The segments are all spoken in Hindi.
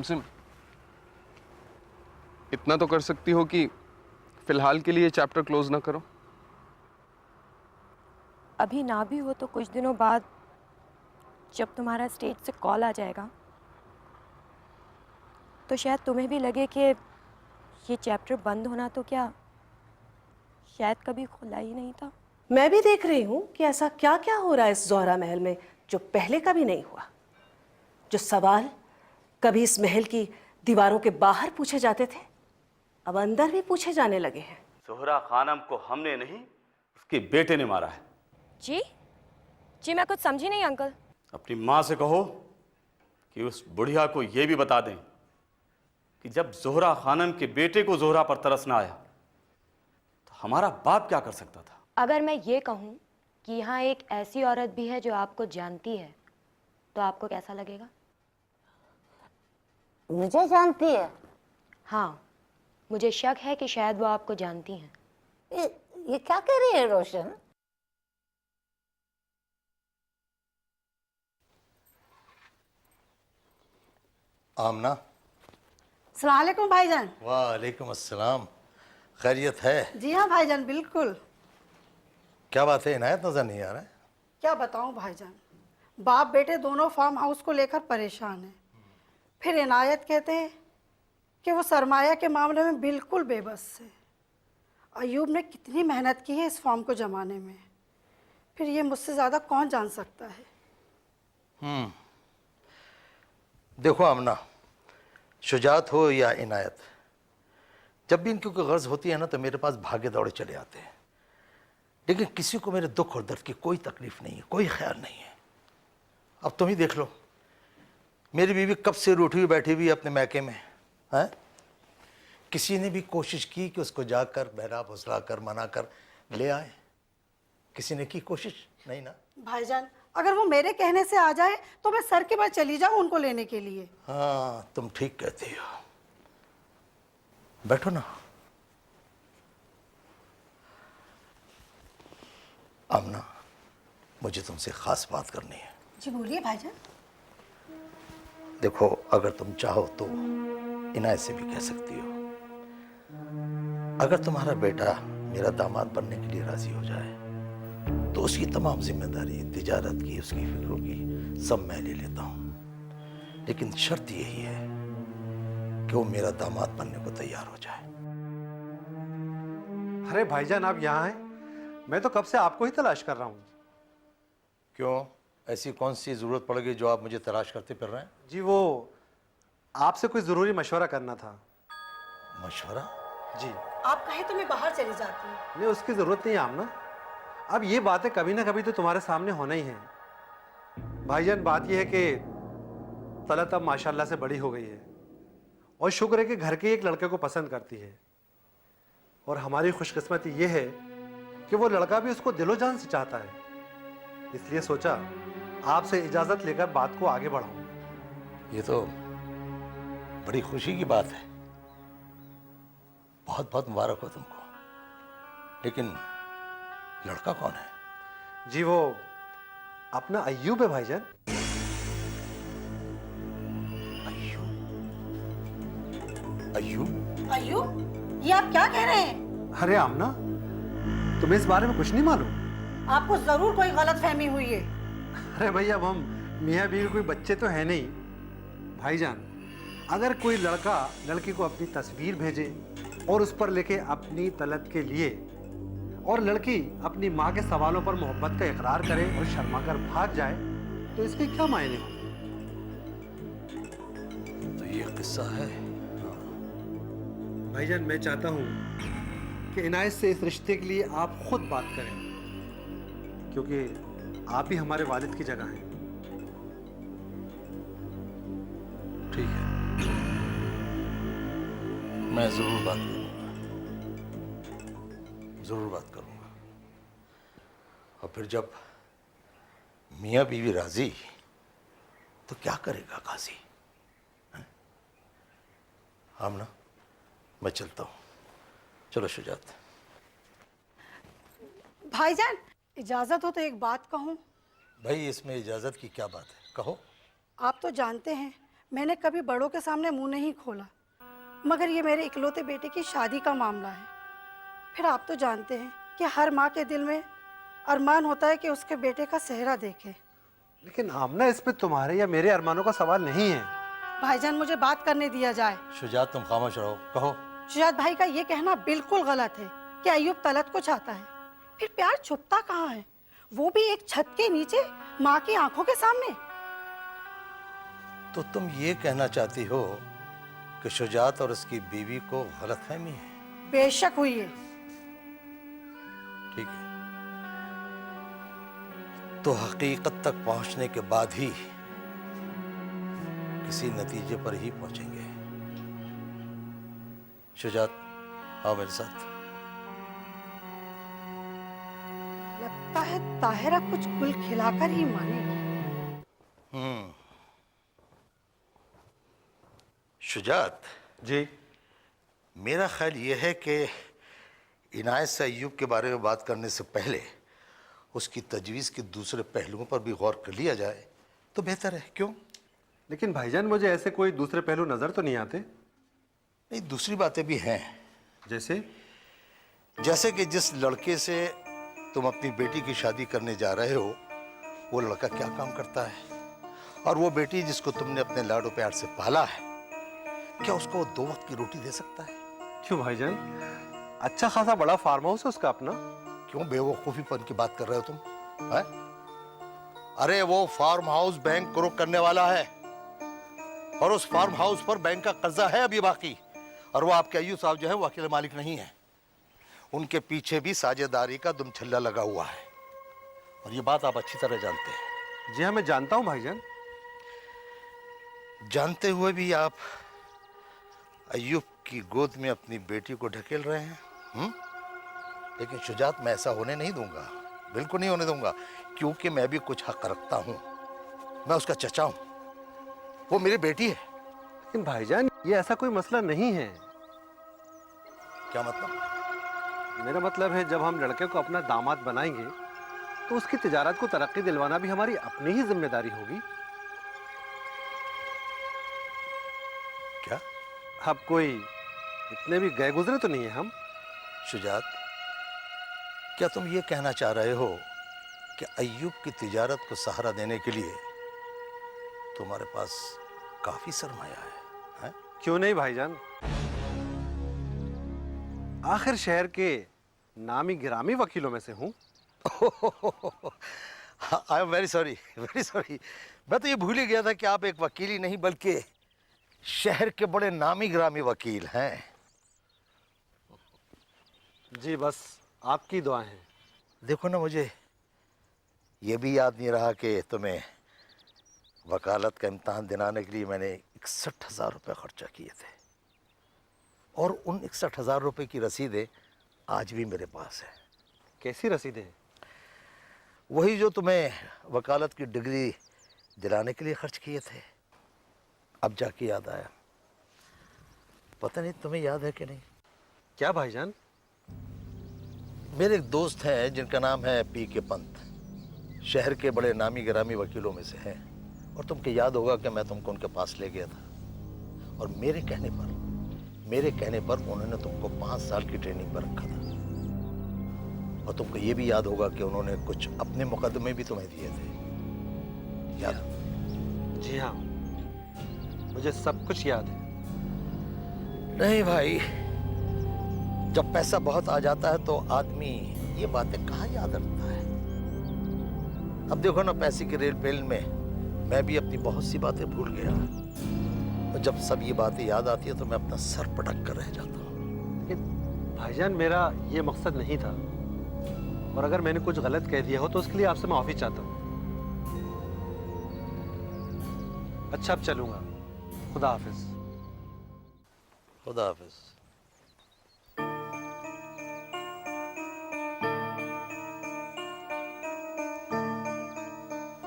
सिमसिम, इतना तो कर सकती हो कि फिलहाल के लिए चैप्टर क्लोज ना करो। अभी ना भी हो तो कुछ दिनों बाद जब तुम्हारा स्टेज से कॉल आ जाएगा तो शायद तुम्हें भी लगे कि ये चैप्टर बंद होना तो क्या शायद कभी खुला ही नहीं था। मैं भी देख रही हूँ कि ऐसा क्या क्या हो रहा है इस ज़ोहरा महल में जो पहले कभी नहीं हुआ। जो सवाल कभी इस महल की दीवारों के बाहर पूछे जाते थे अब अंदर भी पूछे जाने लगे हैं। ज़ोहरा खानम को हमने नहीं, उसके बेटे ने मारा है। जी जी मैं कुछ समझी नहीं अंकल। अपनी माँ से कहो कि उस बुढ़िया को यह भी बता दें कि जब ज़ोहरा खानम के बेटे को ज़ोहरा पर तरस ना आया तो हमारा बाप क्या कर सकता था। अगर मैं ये कहूँ कि यहाँ एक ऐसी औरत भी है जो आपको जानती है तो आपको कैसा लगेगा? मुझे जानती है? हाँ, मुझे शक है कि शायद वो आपको जानती हैं। ये क्या कह रही है रोशन? आमना। अस्सलाम वालेकुम भाईजान। वालेकुम अस्सलाम। खैरियत है? जी हाँ भाईजान, बिल्कुल। क्या बात है, इनायत नजर नहीं आ रहा है? क्या बताऊँ भाईजान, बाप बेटे दोनों फार्म हाउस को लेकर परेशान हैं। फिर इनायत कहते हैं कि वो सरमाया के मामले में बिल्कुल बेबस है। अयूब ने कितनी मेहनत की है इस फॉर्म को जमाने में, फिर ये मुझसे ज़्यादा कौन जान सकता है। देखो आमना, शुजात हो या इनायत, जब भी इनकी कोई गर्ज होती है ना तो मेरे पास भागे दौड़े चले आते हैं। लेकिन किसी को मेरे दुख और दर्द की कोई तकलीफ नहीं है, कोई ख्याल नहीं है। अब तुम ही देख लो, मेरी बीवी कब से रूठी हुई बैठी हुई अपने मैके में है। किसी ने भी कोशिश की कि उसको जाकर बहला फुसला कर मना कर ले आए? किसी ने की कोशिश? नहीं ना। भाईजान अगर वो मेरे कहने से आ जाए तो मैं सर के बाद चली जाऊँ उनको लेने के लिए। हाँ तुम ठीक कहती हो, बैठो ना। आमना, मुझे तुमसे खास बात करनी है। जी बोलिए भाईजान। देखो, अगर तुम चाहो तो इनायत से भी कह सकती हो। अगर तुम्हारा बेटा मेरा दामाद बनने के लिए राजी हो जाए तो उसकी तमाम जिम्मेदारी, तिजारत की, उसकी फिक्रों की, सब मैं ले लेता हूं। लेकिन शर्त यही है कि वो मेरा दामाद बनने को तैयार हो जाए। अरे भाईजान आप यहाँ हैं? मैं तो कब से आपको ही तलाश कर रहा हूँ। क्यों, ऐसी कौन सी जरूरत पड़ गई जो आप मुझे तलाश करते फिर रहे हैं? जी वो आपसे कोई ज़रूरी मशवरा करना था। मशवरा? जी। आप कहें तो मैं बाहर चली जाती हूँ। नहीं, उसकी ज़रूरत नहीं है आमना। अब ये बातें कभी ना कभी तो तुम्हारे सामने होना ही है। भाईजान बात यह है कि तलत अब माशाल्लाह से बड़ी हो गई है और शुक्र है कि घर के एक लड़के को पसंद करती है। और हमारी खुशकिस्मती ये है कि वो लड़का भी उसको दिलो जान से चाहता है। इसलिए सोचा आपसे इजाज़त लेकर बात को आगे बढ़ाऊं। ये तो बड़ी खुशी की बात है, बहुत बहुत मुबारक हो तुमको। लेकिन लड़का कौन है? जी वो अपना अय्यूब है भाईजान। अय्यूब? अय्यूब, ये आप क्या कह रहे हैं? अरे आमना, तुम्हें इस बारे में कुछ नहीं मालूम? आपको जरूर कोई गलतफहमी हुई है। अरे भैया, अब हम मियाँ बीवी कोई बच्चे तो है नहीं। भाईजान अगर कोई लड़का लड़की को अपनी तस्वीर भेजे और उस पर लिखे अपनी तलत के लिए, और लड़की अपनी माँ के सवालों पर मोहब्बत का इकरार करे और शर्माकर भाग जाए, तो इसके क्या मायने होंगे? तो ये किस्सा है। भाईजान मैं चाहता हूँ कि इनायत से इस रिश्ते के लिए आप खुद बात करें, क्योंकि आप ही हमारे वालिद की जगह हैं। ठीक है, मैं जरूर बात करूंगा, जरूर बात करूंगा। और फिर जब मियाँ बीवी राजी तो क्या करेगा काजी? हम ना, मैं चलता हूँ। चलो शुजात। भाईजान इजाजत हो तो एक बात कहूँ। भाई इसमें इजाजत की क्या बात है, कहो। आप तो जानते हैं मैंने कभी बड़ों के सामने मुंह नहीं खोला, मगर ये मेरे इकलौते बेटे की शादी का मामला है। फिर आप तो जानते हैं कि हर माँ के दिल में अरमान होता है कि उसके बेटे का सेहरा देखे। लेकिन आमना, इसमें तुम्हारे या मेरे अरमानों का सवाल नहीं है। भाईजान, मुझे बात करने दिया जाए। शुजात तुम खामोश रहो, कहो। शुजात भाई का ये कहना बिल्कुल गलत है कि अय्यूब तलत को चाहता है। फिर प्यार छुपता कहाँ है, वो भी एक छत के नीचे माँ की आंखों के सामने। तो तुम ये कहना चाहती हो कि शुजात और उसकी बीवी को गलतफहमी है? बेशक हुई है। ठीक है, तो हकीकत तक पहुंचने के बाद ही किसी नतीजे पर ही पहुंचेंगे। शुजात, आओ मेरे साथ। लगता है ताहिरा कुछ गुल खिलाकर ही मानेगी। शुजात जी। मेरा ख्याल यह है कि इनायत से अय्यूब के बारे में बात करने से पहले उसकी तजवीज़ के दूसरे पहलुओं पर भी गौर कर लिया जाए तो बेहतर है। क्यों? लेकिन भाईजान, मुझे ऐसे कोई दूसरे पहलू नजर तो नहीं आते। नहीं, दूसरी बातें भी हैं। जैसे कि जिस लड़के से तुम अपनी बेटी की शादी करने जा रहे हो, वो लड़का क्या काम करता है, और वो बेटी जिसको तुमने अपने लाडो प्यार से पाला है, क्या उसको वो 2 वक्त की रोटी दे सकता है? क्यों भाईजान, अच्छा खासा बड़ा फार्म हाउस है उसका अपना। क्यों बेवकूफीपन की बात कर रहे हो तुम? है? अरे वो फार्म हाउस बैंक क्रोक करने वाला है, और उस फार्म हाउस पर बैंक का कर्जा है अभी बाकी, और वो आपके अय्यूब साहब जो है वो अकेले मालिक नहीं है। उनके पीछे भी साझेदारी का दुमछल्ला लगा हुआ है, और ये बात आप अच्छी तरह जानते हैं। जी हाँ, मैं जानता हूँ भाईजान। जानते हुए भी आप अय्यूब की गोद में अपनी बेटी को ढकेल रहे हैं। लेकिन शुजात, मैं ऐसा होने नहीं दूंगा, बिल्कुल नहीं होने दूंगा, क्योंकि मैं भी कुछ हक रखता हूं। मैं उसका चचा हूं, वो मेरी बेटी है। लेकिन भाईजान, ये ऐसा कोई मसला नहीं है। क्या मतलब? मेरा मतलब है, जब हम लड़के को अपना दामाद बनाएंगे तो उसकी तिजारत को तरक्की दिलवाना भी हमारी अपनी ही जिम्मेदारी होगी। क्या? अब कोई इतने भी गए गुजरे तो नहीं है हम। शुजात, क्या तुम ये कहना चाह रहे हो कि अय्यूब की तिजारत को सहारा देने के लिए तुम्हारे पास काफी सरमाया है? क्यों नहीं भाईजान, आखिर शहर के नामी गिरामी वकीलों में से हूं। I am very sorry, very sorry. मैं तो ये भूल ही गया था कि आप एक वकील ही नहीं बल्कि शहर के बड़े नामी गिरामी वकील हैं। जी, बस आपकी दुआ है। देखो ना, मुझे ये भी याद नहीं रहा कि तुम्हें वकालत का इम्तहान दिलाने के लिए मैंने 61,000 रुपये खर्चा किए थे, और उन 61,000 रुपये की रसीदें आज भी मेरे पास है। कैसी रसीदें? वही जो तुम्हें वकालत की डिग्री दिलाने के लिए खर्च किए थे। अब जाके याद आया। पता नहीं तुम्हें याद है कि नहीं। क्या भाईजान? मेरे एक दोस्त हैं जिनका नाम है पी.के. पंत, शहर के बड़े नामी गिरामी वकीलों में से हैं, और तुमको याद होगा कि मैं तुमको उनके पास ले गया था, और मेरे कहने पर उन्होंने तुमको 5 साल की ट्रेनिंग पर रखा था, और तुमको ये भी याद होगा कि उन्होंने कुछ अपने मुकदमे भी तुम्हें दिए थे। याद? जी हाँ, मुझे सब कुछ याद है। नहीं भाई, जब पैसा बहुत आ जाता है तो आदमी ये बातें कहाँ याद रखता है। अब देखो ना, पैसे की रेल पेल में मैं भी अपनी बहुत सी बातें भूल गया, और जब सब ये बातें याद आती है तो मैं अपना सर पटक कर रह जाता हूँ। लेकिन भाईजान, मेरा ये मकसद नहीं था, और अगर मैंने कुछ गलत कह दिया हो तो उसके लिए आपसे माफी चाहता हूँ। अच्छा, अब चलूंगा। खुदा हाफिज। खुदा हाफिज।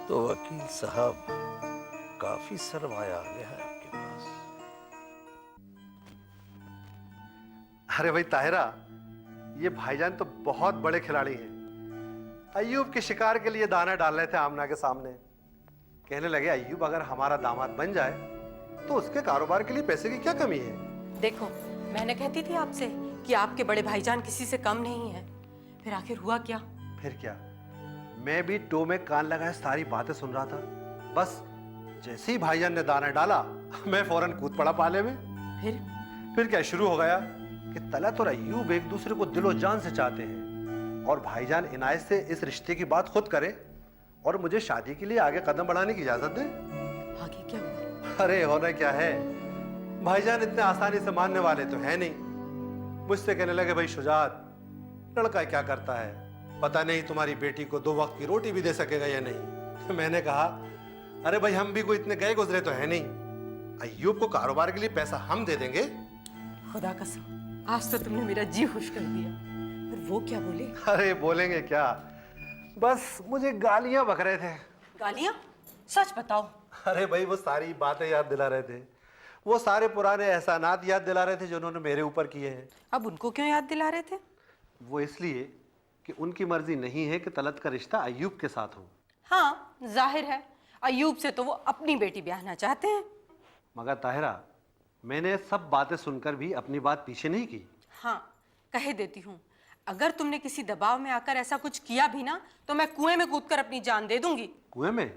तो वकील साहब, काफी सरमाया आ गया है आपके पास। अरे भाई ताहिरा, ये भाईजान तो बहुत बड़े खिलाड़ी हैं। अय्यूब के शिकार के लिए दाना डाल रहे थे आमना के सामने। कहने लगे, अय्यूब अगर हमारा दामाद बन जाए तो उसके कारोबार के लिए पैसे की क्या कमी है? देखो, मैंने कहती थी आपसे कि आपके बड़े भाईजान किसी से कम नहीं है, फिर आखिर हुआ क्या? फिर क्या, मैं भी टो में कान लगाए सारी बातें सुन रहा था। बस जैसे ही भाईजान ने दाना डाला, मैं फौरन कूद पड़ा पाले में। फिर क्या शुरू हो गया कि तलत और अय्यूब एक दूसरे को दिलो जान से चाहते हैं और भाईजान इनायत से इस रिश्ते की बात खुद करे और मुझे शादी के लिए आगे कदम बढ़ाने की इजाजत दे। आगे क्या हुआ? अरे होना क्या है, भाईजान इतने आसानी से मानने वाले तो है नहीं। मुझसे कहने लगे, भाई शुजात, लड़का क्या करता है, पता नहीं तुम्हारी बेटी को 2 वक्त की रोटी भी दे सकेगा या नहीं। मैंने कहा, अरे भाई हम भी कोई इतने गए गुजरे तो है नहीं, अय्यूब को कारोबार के लिए पैसा हम दे देंगे। खुदा कसम, आज तो तुमने मेरा जी खुश कर दिया। पर वो क्या बोले? अरे बोलेंगे क्या, बस मुझे गालियां बक रहे थे। गालियां? सच बताओ। अरे भाई वो सारी बातें याद दिला रहे थे, वो सारे पुराने एहसानात याद दिला रहे थे जो उन्होंने मेरे ऊपर किए हैं। अब उनको क्यों याद दिला रहे थे? वो इसलिए कि उनकी मर्जी नहीं है कि तलत का रिश्ता अय्यूब के साथ हो। हाँ, जाहिर है, अय्यूब से तो वो अपनी बेटी ब्याहना चाहते हैं। मगर ताहिरा, मैंने सब बातें सुनकर भी अपनी बात पीछे नहीं की। हाँ, कह देती हूँ, अगर तुमने किसी दबाव में आकर ऐसा कुछ किया भी ना, तो मैं कुएं में कूदकर अपनी जान दे दूंगी। कुएं में?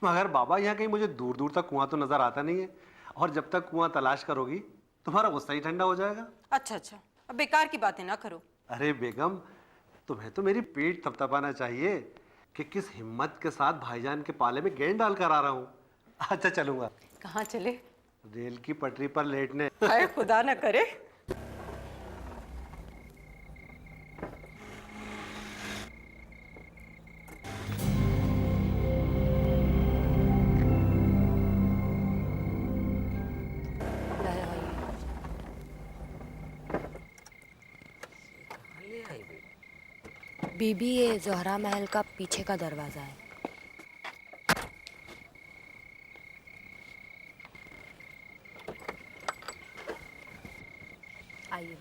मगर बाबा, यहाँ कहीं मुझे दूर दूर तक कुआं तो नजर आता नहीं है, और जब तक कुआं तलाश करोगी तुम्हारा गुस्सा ही ठंडा हो जाएगा। अच्छा, अब बेकार की बातें ना करो। अरे बेगम, तुम्हें तो मेरी पीठ थपथपाना चाहिए कि किस हिम्मत के साथ भाईजान के पाले में गेंद डालकर आ रहा हूँ। अच्छा चलूंगा। कहाँ चले? रेल की पटरी पर लेटने। हाय खुदा न करे। बीबी, ये ज़ोहरा महल का पीछे का दरवाज़ा है। आइए।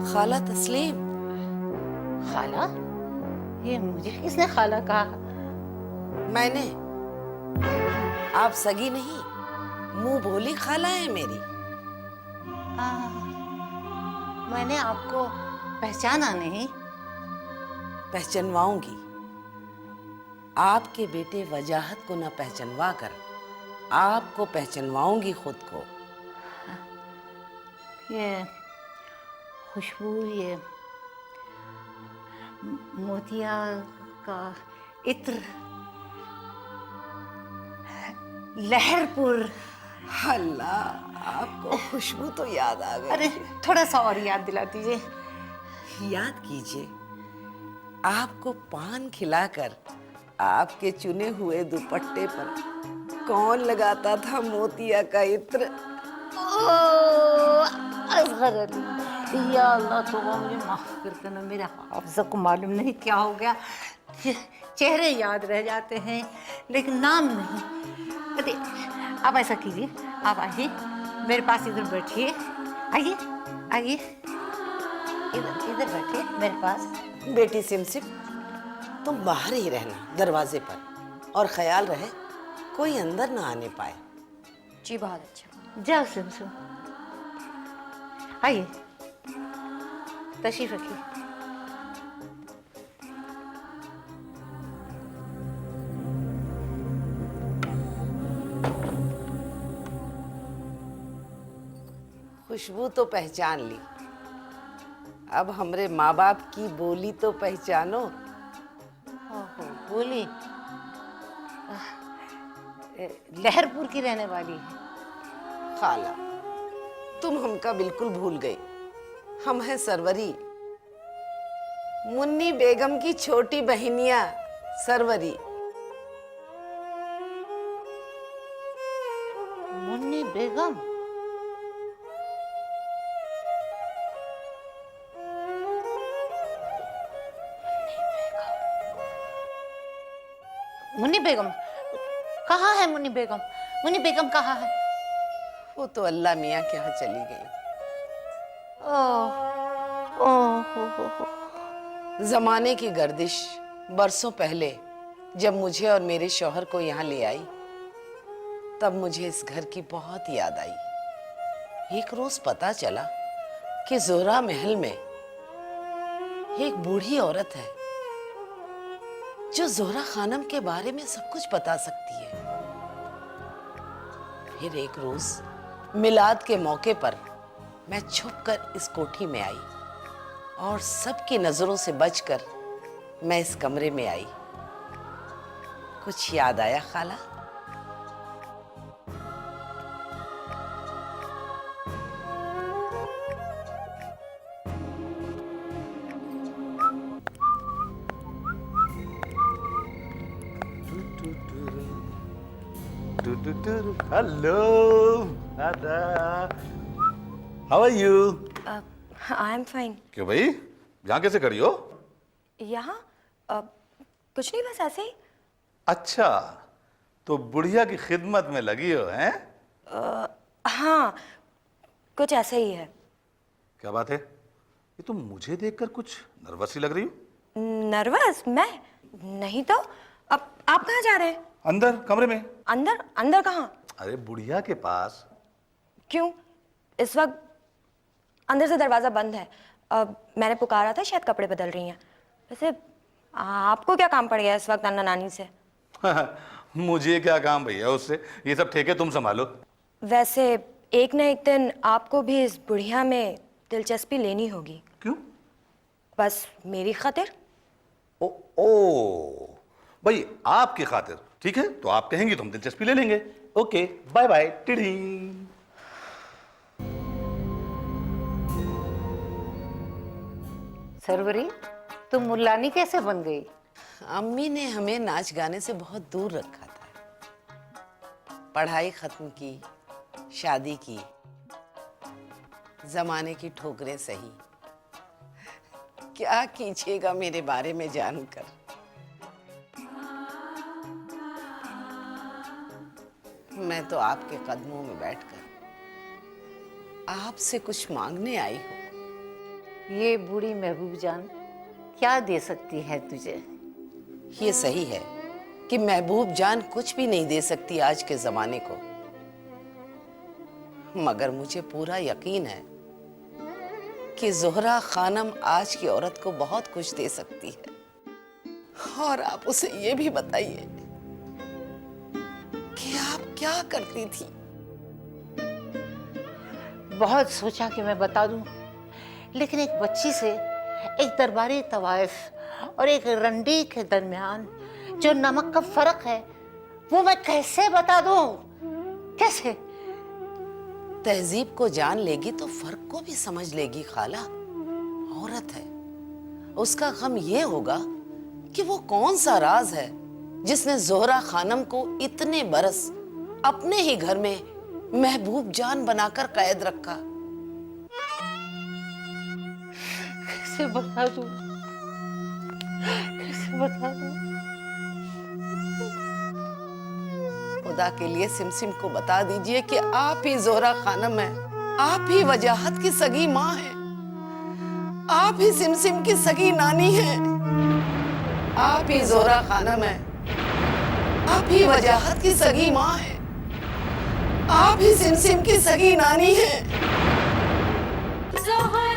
खाला तस्लीम। खाला? ये मुझे किसने खाला कहा? मैंने। आप सगी नहीं, मुंह बोली खाला है मेरी। मैंने आपको पहचाना नहीं। पहचानवाऊंगी। आपके बेटे वजाहत को न पहचानवा कर आपको पहचानवाऊंगी खुद को। ये खुशबू, ये मोतिया का इत्र, लहरपुर। अल्लाह, आपको खुशबू तो याद आ गई। अरे थोड़ा सा और याद दिला दीजिए। याद कीजिए, आपको पान खिलाकर आपके चुने हुए दुपट्टे पर कौन लगाता था मोतिया का इत्र? असगर अली, या अल्लाह, तो मुझे माफ कर देना, मेरे हाफ़िज़ा को मालूम नहीं क्या हो गया। चेहरे याद रह जाते हैं लेकिन नाम नहीं। अरे आप ऐसा कीजिए, आप आइए मेरे पास, इधर बैठिए। आइए आइए, इधर बैठिए मेरे पास। बेटी सिमसिम, तुम बाहर ही रहना दरवाजे पर, और ख्याल रहे कोई अंदर ना आने पाए। जी बहुत अच्छा। जाओ सिमसुम, आइए, तशरीफ रखिए। खुशबू तो पहचान ली, अब हमरे माँ बाप की बोली तो पहचानो। ओहो, बोली लहरपुर की रहने वाली है। खाला, तुम हमका बिल्कुल भूल गई। हम हैं सरवरी, मुन्नी बेगम की छोटी बहनिया सरवरी। मुन्नी बेगम? मुन्नी बेगम कहाँ है? मुन्नी बेगम, मुन्नी बेगम कहाँ है? वो तो अल्लाह मियाँ के यहाँ चली गई। जमाने की गर्दिश बरसों पहले जब मुझे और मेरे शौहर को यहाँ ले आई, तब मुझे इस घर की बहुत याद आई। एक रोज पता चला कि जोहरा महल में एक बूढ़ी औरत है जो जोहरा खानम के बारे में सब कुछ बता सकती है। फिर एक रोज मिलाद के मौके पर मैं छुपकर इस कोठी में आई और सबकी नजरों से बचकर मैं इस कमरे में आई। कुछ याद आया खाला? हेलो दादा, how are you? I am fine. क्यों भाई, यहाँ कैसे करी हो? यहाँ कुछ नहीं, बस ऐसे ही। अच्छा, तो बुढ़िया की खिदमत में लगी हो, हैं? हाँ, कुछ ऐसे ही है। क्या बात है? ये तुम मुझे देखकर कुछ नर्वस सी लग रही हो। नर्वस? मैं नहीं तो। अब आप कहाँ जा रहे हैं? अंदर कमरे में। अंदर? अंदर कहाँ? अरे बुढ़िया के पास। क्यों? इस वक्त अंदर से दरवाजा बंद है। मैंने पुकारा था, शायद कपड़े बदल रही हैं। वैसे आपको क्या काम पड़ गया इस वक्त अन्ना नानी से? मुझे क्या काम भैया उससे, ये सब ठेके तुम संभालो। वैसे एक न एक दिन आपको भी इस बुढ़िया में दिलचस्पी लेनी होगी। क्यों? बस मेरी खातिर। ओ भाई, आपकी खातिर ठीक है, तो आप कहेंगी तो हम दिलचस्पी ले लेंगे। Okay, bye bye. टिडी। सरवरी, तुम मुल्लानी कैसे बन गई? अम्मी ने हमें नाच गाने से बहुत दूर रखा था। पढ़ाई खत्म की, शादी की, जमाने की ठोकरें सही। क्या कीजिएगा मेरे बारे में जानकर। मैं तो आपके कदमों में बैठकर आपसे कुछ मांगने आई हूँ। ये बूढ़ी महबूब जान क्या दे सकती है तुझे? ये सही है कि महबूब जान कुछ भी नहीं दे सकती आज के जमाने को, मगर मुझे पूरा यकीन है कि जोहरा खानम आज की औरत को बहुत कुछ दे सकती है। और आप उसे ये भी बताइए कि आप क्या करती थी। बहुत सोचा कि मैं बता दूं, लेकिन एक बच्ची से एक दरबारी तवाइफ और एक रंडी के दरमियान जो नमक का फर्क है, वो मैं कैसे बता दूं? कैसे? तहजीब को जान लेगी तो फर्क को भी समझ लेगी खाला। औरत है, उसका गम ये होगा कि वो कौन सा राज है जिसने जोहरा खानम को इतने बरस अपने ही घर में महबूब जान बनाकर कैद रखा। कैसे बता दूं? कैसे बता दूं? खुदा के लिए सिमसिम को बता दीजिए कि आप ही जोहरा खानम है, आप ही वजाहत की सगी माँ है, आप ही सिमसिम की सगी नानी है, आप ही जोहरा खानम है, आप ही वजाहत की सगी माँ है, आप ही सिमसिम की सगी नानी है। ज़ोहरा